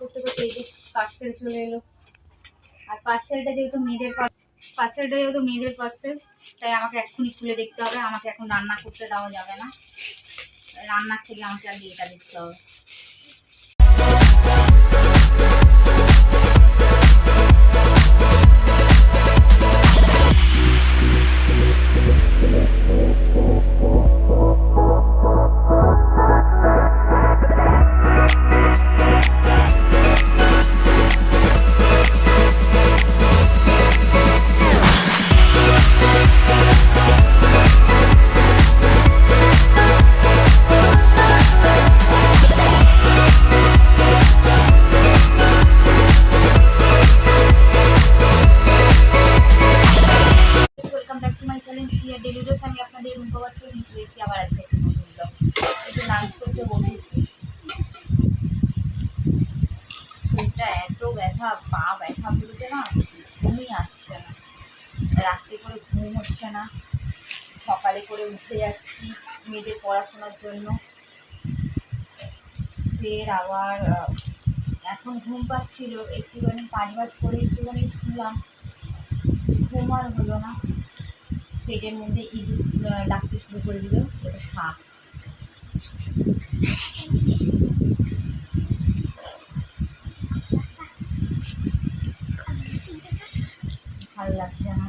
করতে করতে এই যে পার্সেল চলে এলো। আর পার্সেলটা যেহেতু মেয়েদের পার্সেল, তাই আমাকে এক্ষুনি খুলে দেখতে হবে। আমাকে এখন রান্না করতে দেওয়া যাবে না, রান্নার থেকে আমাকে আগে এটা দেখতে হবে। আমি আপনাদের রূপবাচ্য নিয়ে চলে এসেছি আবার আজকে একটু লাঞ্চ করতে বসেছি। শরীরটা এত ব্যথা, পা ব্যথা বলতে না, ঘুমই আসছে না, রাত্রে করে ঘুম হচ্ছে না, সকালে করে উঠে যাচ্ছি মেয়েদের পড়াশোনার জন্য, ফের আবার এখন ঘুম পাচ্ছিল, একটুখানি 5 করে একটুখানি শুনলাম, ঘুম আর হলো না। পেটের মধ্যে ইঁদুর ডাকতে শুরু করে দিল, এটা সাপ। ভালো লাগছে না,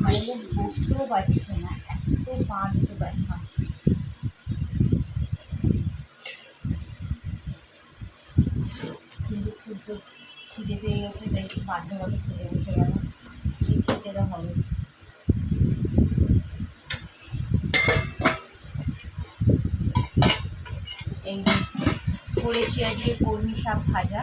মানে বসতেও পারছে না, এত পা দুটো ব্যথা। কিন্তু খুব খিদে পেয়ে গেছে, তাই একটু বাধ্যভাবে খেতে বসে গেল। খেতে তো হবে। এই করেছি আজকে কলমি শাক ভাজা,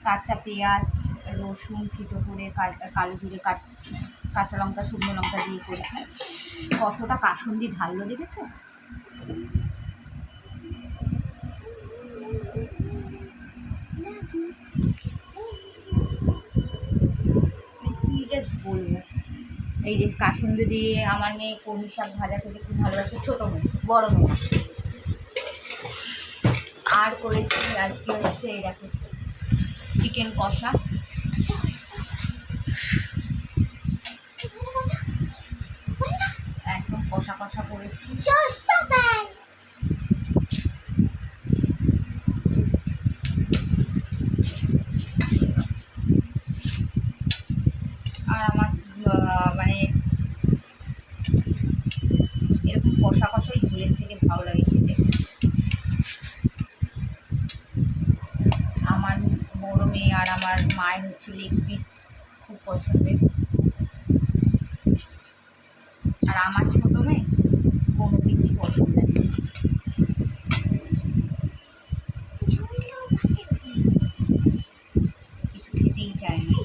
কাঁচা পেঁয়াজ, রসুন থেতো করে, কালো জিরে, কাঁচা লঙ্কা, শুকনো লঙ্কা দিয়ে করেছি। কতটা কাসুন্দি ঢাললো দেখেছো? কি জাস্ট বলবো। এই যে কাসুন্দি দিয়ে আমার মেয়ে কলমি শাক ভাজা খেতে খুব ভালোবাসে, ছোটো মেয়ে, বড় মেয়ে। আর করেছি আজকে হচ্ছে এই দেখো চিকেন কষা, কষা কষা করেছি। আর আমার মানে এরকম কষা কষাই ঝোলের থেকে ভালো লাগে খেতে। আমার বড় মেয়ে আর আমার মায়ের হচ্ছে লেগ পিস খুব পছন্দের, আর আমার ছোট মেয়ে কোনো পিসই পছন্দ নেই, কিছু খেতেই চায় না।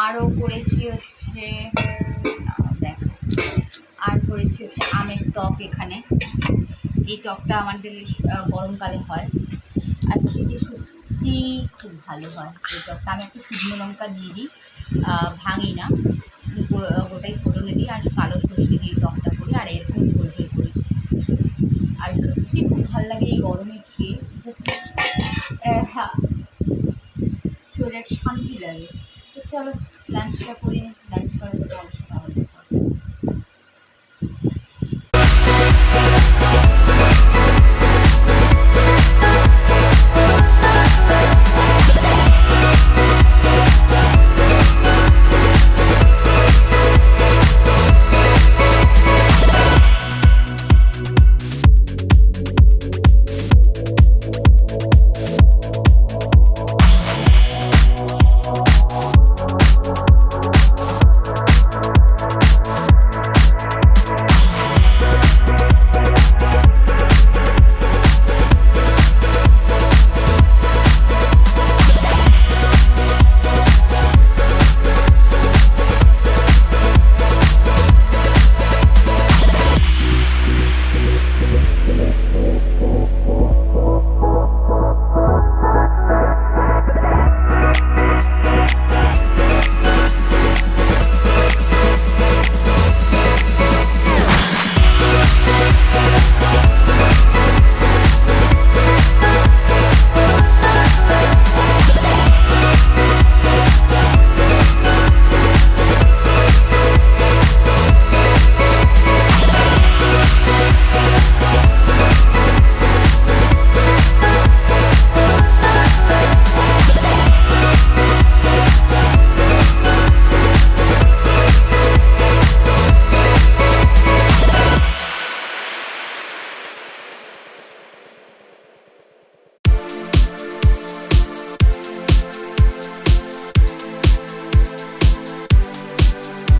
আরও করেছি হচ্ছে দেখো, আর করেছি হচ্ছে আমের টক। এখানে এই টকটা আমাদের গরমকালে হয় আর খেতে সত্যি খুব ভালো হয়। এই টকটা আমি একটু শুকনো লঙ্কা দিয়ে দিই, ভাঙি না, গোটাই ফোড়নে দিই আর কালো সর্ষে দিয়ে টকটা করি আর এরকম ঝোল ঝোল করি। আর সত্যি খুব ভালো লাগে এই গরমে খেয়ে, জাস্ট হ্যাঁ শরীরে শান্তি লাগে। তো চলো লাঞ্চটা করে নিই, লাঞ্চ করার পরে অবশ্যই